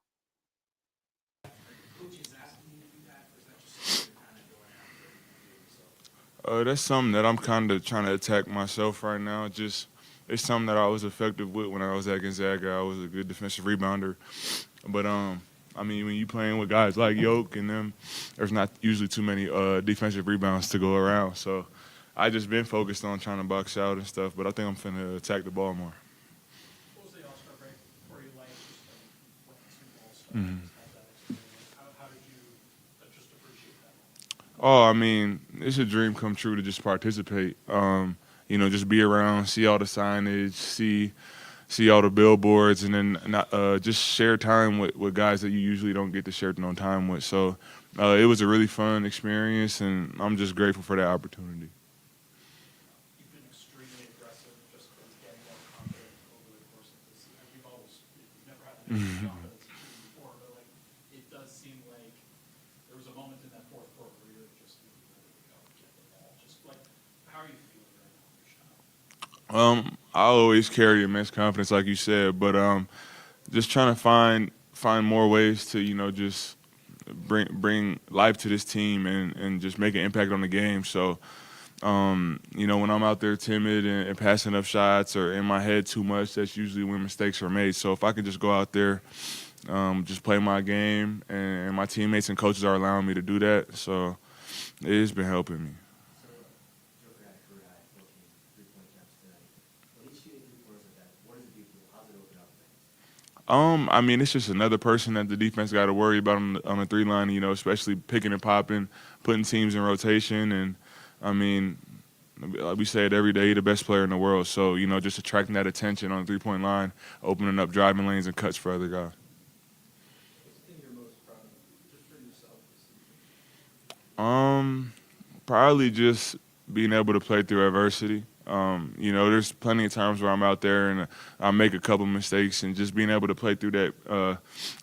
Speaker 8: That's something that I'm kind of trying to attack myself right now. It's something that I was effective with when I was at Gonzaga. I was a good defensive rebounder. But when you playing with guys like Yoke and them, there's not usually too many defensive rebounds to go around. So I just been focused on trying to box out and stuff, but I think I'm finna attack the ball more.
Speaker 6: What was the All-Star break for you like? Just went to All-Stars, had that experience. How did you just appreciate that?
Speaker 8: Oh, it's a dream come true to just participate. Just be around, see all the signage, see all the billboards, and then just share time with guys that you usually don't get to share no time with. So it was a really fun experience, and I'm just grateful for that opportunity.
Speaker 6: You've been extremely aggressive, just getting more confident over the course of this. You've never had that confidence before, but it does seem like there was a moment in that fourth quarter where you're just ready to go get the ball. How are you feeling right now with your shot?
Speaker 8: I always carry immense confidence, like you said, but just trying to find more ways to just bring life to this team and just make an impact on the game. So when I'm out there timid and passing up shots or in my head too much, that's usually when mistakes are made. So if I could just go out there, just play my game, and my teammates and coaches are allowing me to do that, so it's been helping me. It's just another person that the defense got to worry about on the 3-line, especially picking and popping, putting teams in rotation. And, like we say it every day, the best player in the world. So, just attracting that attention on the 3-point line, opening up driving lanes and cuts for other guys. Probably just being able to play through adversity. There's plenty of times where I'm out there and I make a couple mistakes, and just being able to play through that,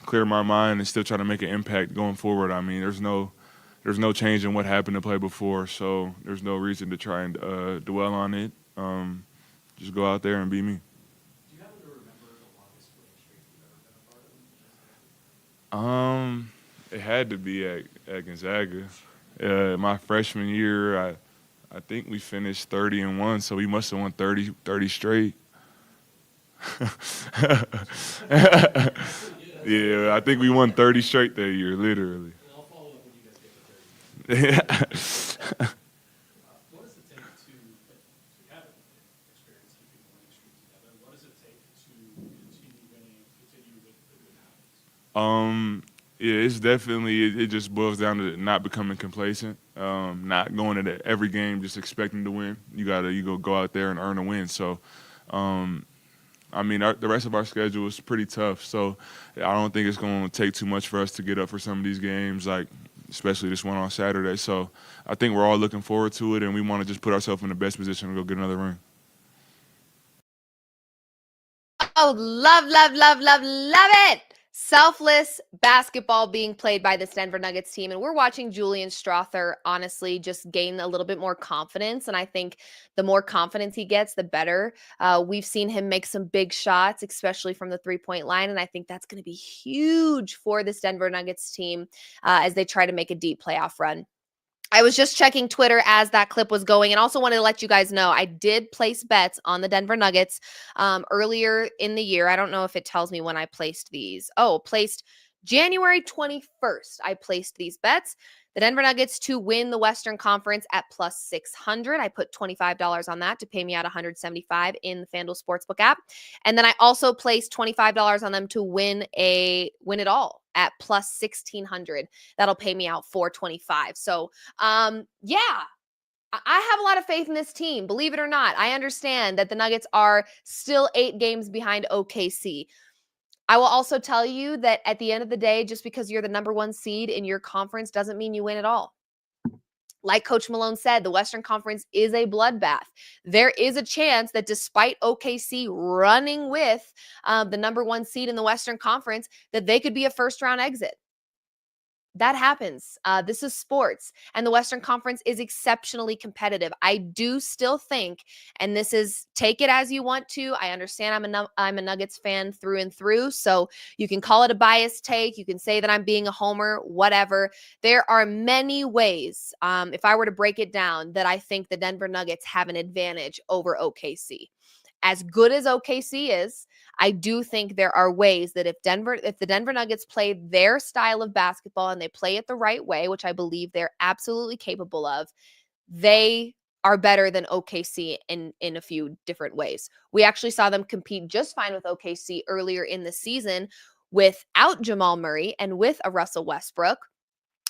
Speaker 8: clear my mind, and still try to make an impact going forward. I mean, there's no change in what happened to play before, so there's no reason to try and dwell on it. Just go out there and be me.
Speaker 6: Do you happen to remember the longest winning streak you've ever been a part of?
Speaker 8: It had to be at Gonzaga. My freshman year, I think we finished 30-1, so we must have won 30 straight. Yeah, I think we won 30 straight that year, literally.
Speaker 6: I'll follow up when you guys get to 30. What does it take to, we haven't experienced keeping the winning streak together, what does it take to continue winning, continue with the good habits?
Speaker 8: Yeah, it's definitely, it just boils down to not becoming complacent, not going into every game just expecting to win. You go out there and earn a win. So, the rest of our schedule is pretty tough. So I don't think it's going to take too much for us to get up for some of these games, like especially this one on Saturday. So I think we're all looking forward to it, and we want to just put ourselves in the best position to go get another ring.
Speaker 1: Oh, love it. Selfless basketball being played by this Denver Nuggets team. And we're watching Julian Strawther honestly just gain a little bit more confidence. And I think the more confidence he gets, the better. We've seen him make some big shots, especially from the three-point line. And I think that's going to be huge for this Denver Nuggets team as they try to make a deep playoff run. I was just checking Twitter as that clip was going, and also wanted to let you guys know I did place bets on the Denver Nuggets earlier in the year. I don't know if it tells me when I placed these. Placed January 21st. I placed these bets. The Denver Nuggets to win the Western Conference at plus 600. I put $25 on that to pay me out $175 in the FanDuel Sportsbook app. And then I also placed $25 on them to win it all at plus 1,600. That'll pay me out $425. So, I have a lot of faith in this team. Believe it or not, I understand that the Nuggets are still 8 games behind OKC. I will also tell you that at the end of the day, just because you're the number 1 seed in your conference doesn't mean you win it all. Like Coach Malone said, the Western Conference is a bloodbath. There is a chance that despite OKC running with the number 1 seed in the Western Conference, that they could be a first-round exit. That happens. This is sports, and the Western Conference is exceptionally competitive. I do still think, and this is, take it as you want to. I understand I'm a Nuggets fan through and through, so you can call it a biased take. You can say that I'm being a homer, whatever. There are many ways, if I were to break it down, that I think the Denver Nuggets have an advantage over OKC. As good as OKC is, I do think there are ways that if the Denver Nuggets play their style of basketball and they play it the right way, which I believe they're absolutely capable of, they are better than OKC in a few different ways. We actually saw them compete just fine with OKC earlier in the season without Jamal Murray and with a Russell Westbrook.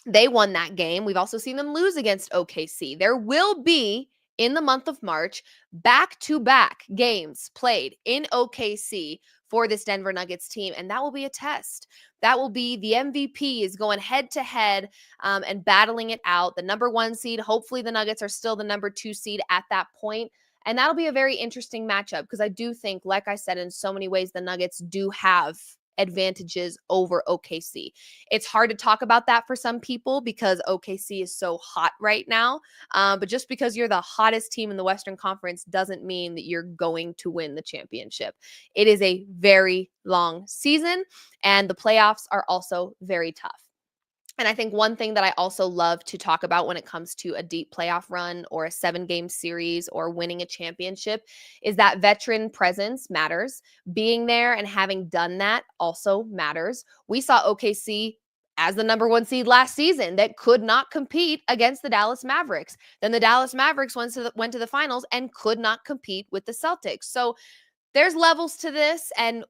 Speaker 1: They won that game. We've also seen them lose against OKC. There will be, in the month of March, back-to-back games played in OKC for this Denver Nuggets team, and that will be a test. That will be the MVP is going head-to-head and battling it out. The number 1 seed, hopefully the Nuggets are still the number 2 seed at that point, and that'll be a very interesting matchup because I do think, like I said, in so many ways, the Nuggets do have advantages over OKC. It's hard to talk about that for some people because OKC is so hot right now. But just because you're the hottest team in the Western Conference doesn't mean that you're going to win the championship. It is a very long season, and the playoffs are also very tough. And I think one thing that I also love to talk about when it comes to a deep playoff run or a 7-game series or winning a championship is that veteran presence matters. Being there and having done that also matters. We saw OKC as the number 1 seed last season that could not compete against the Dallas Mavericks. Then the Dallas Mavericks went to the finals and could not compete with the Celtics. So there's levels to this. And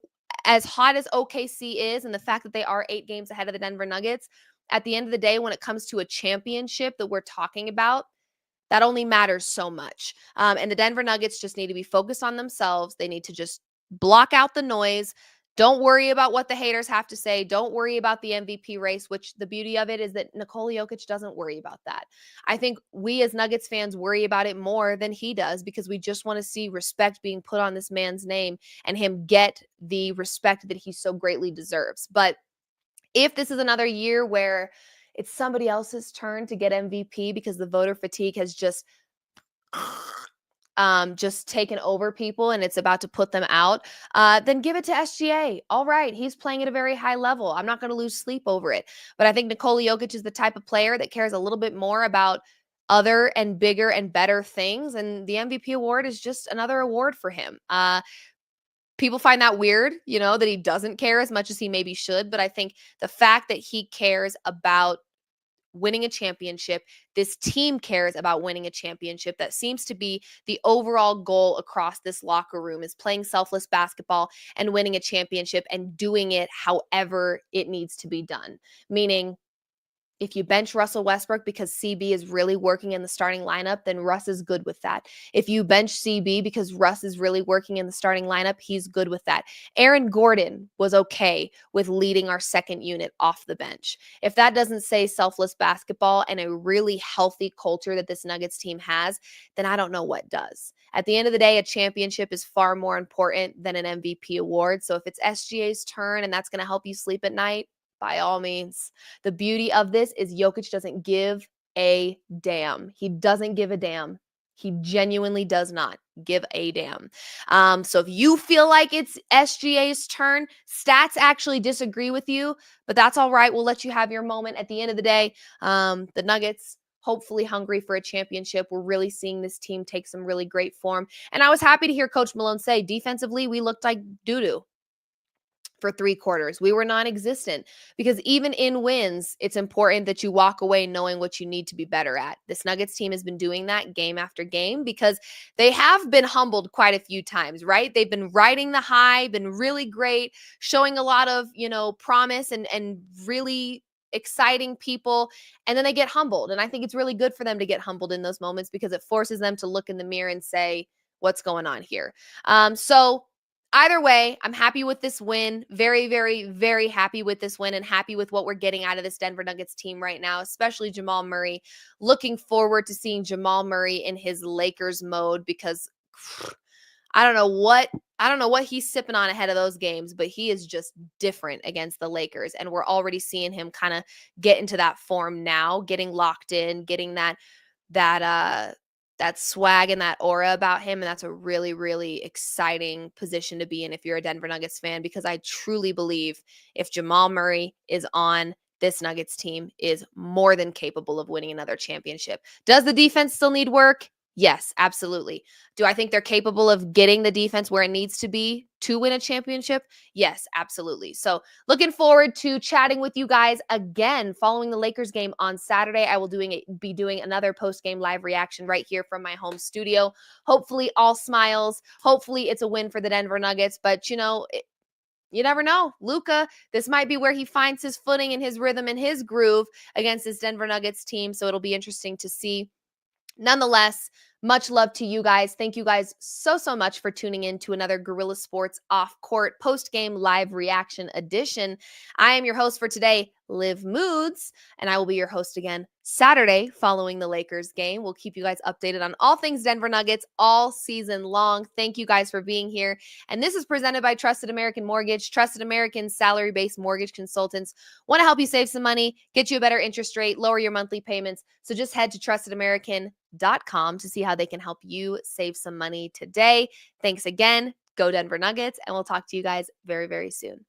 Speaker 1: as hot as OKC is and the fact that they are 8 games ahead of the Denver Nuggets, at the end of the day, when it comes to a championship that we're talking about, that only matters so much. And the Denver Nuggets just need to be focused on themselves. They need to just block out the noise, Don't worry about what the haters have to say. Don't worry about the MVP race, which the beauty of it is that Nikola Jokic doesn't worry about that. I think we as Nuggets fans worry about it more than he does because we just want to see respect being put on this man's name and him get the respect that he so greatly deserves. But if this is another year where it's somebody else's turn to get MVP because the voter fatigue has just taken over people and it's about to put them out, then give it to SGA. All right, he's playing at a very high level. I'm not going to lose sleep over it. But I think Nikola Jokic is the type of player that cares a little bit more about other and bigger and better things. And the MVP award is just another award for him. People find that weird, that he doesn't care as much as he maybe should. But I think the fact that he cares about winning a championship, this team cares about winning a championship. That seems to be the overall goal across this locker room, is playing selfless basketball and winning a championship and doing it however it needs to be done. Meaning, if you bench Russell Westbrook because CB is really working in the starting lineup, then Russ is good with that. If you bench CB because Russ is really working in the starting lineup, he's good with that. Aaron Gordon was okay with leading our second unit off the bench. If that doesn't say selfless basketball and a really healthy culture that this Nuggets team has, then I don't know what does. At the end of the day, a championship is far more important than an MVP award. So if it's SGA's turn and that's going to help you sleep at night, by all means. The beauty of this is Jokic doesn't give a damn. He doesn't give a damn. He genuinely does not give a damn. So if you feel like it's SGA's turn, stats actually disagree with you, but that's all right. We'll let you have your moment. At the end of the day, the Nuggets, hopefully hungry for a championship. We're really seeing this team take some really great form. And I was happy to hear Coach Malone say, defensively, we looked like doo-doo for 3 quarters. We were non-existent because even in wins, it's important that you walk away knowing what you need to be better at. This Nuggets team has been doing that game after game because they have been humbled quite a few times, right? They've been riding the high, been really great, showing a lot of, promise and really exciting people, and then they get humbled. And I think it's really good for them to get humbled in those moments because it forces them to look in the mirror and say, what's going on here? So either way, I'm happy with this win. Very, very, very happy with this win and happy with what we're getting out of this Denver Nuggets team right now, especially Jamal Murray. Looking forward to seeing Jamal Murray in his Lakers mode because I don't know what he's sipping on ahead of those games, but he is just different against the Lakers. And we're already seeing him kind of get into that form now, getting locked in, getting that swag and that aura about him. And that's a really, really exciting position to be in if you're a Denver Nuggets fan, because I truly believe if Jamal Murray is on, this Nuggets team is more than capable of winning another championship. Does the defense still need work? Yes, absolutely. Do I think they're capable of getting the defense where it needs to be to win a championship? Yes, absolutely. So looking forward to chatting with you guys again following the Lakers game on Saturday. I will be doing another post-game live reaction right here from my home studio. Hopefully all smiles. Hopefully it's a win for the Denver Nuggets. But, you never know. Luka, this might be where he finds his footing and his rhythm and his groove against this Denver Nuggets team. So it'll be interesting to see. Nonetheless, much love to you guys. Thank you guys so much for tuning in to another Guerrilla Sports Off-Court post-game live reaction edition. I am your host for today, Liv Moods, and I will be your host again Saturday following the Lakers game. We'll keep you guys updated on all things Denver Nuggets all season long. Thank you guys for being here. And this is presented by Trusted American Mortgage. Trusted American salary-based mortgage consultants want to help you save some money, get you a better interest rate, lower your monthly payments. So just head to trustedamerican.com to see how they can help you save some money today. Thanks again. Go Denver Nuggets, and we'll talk to you guys very, very soon.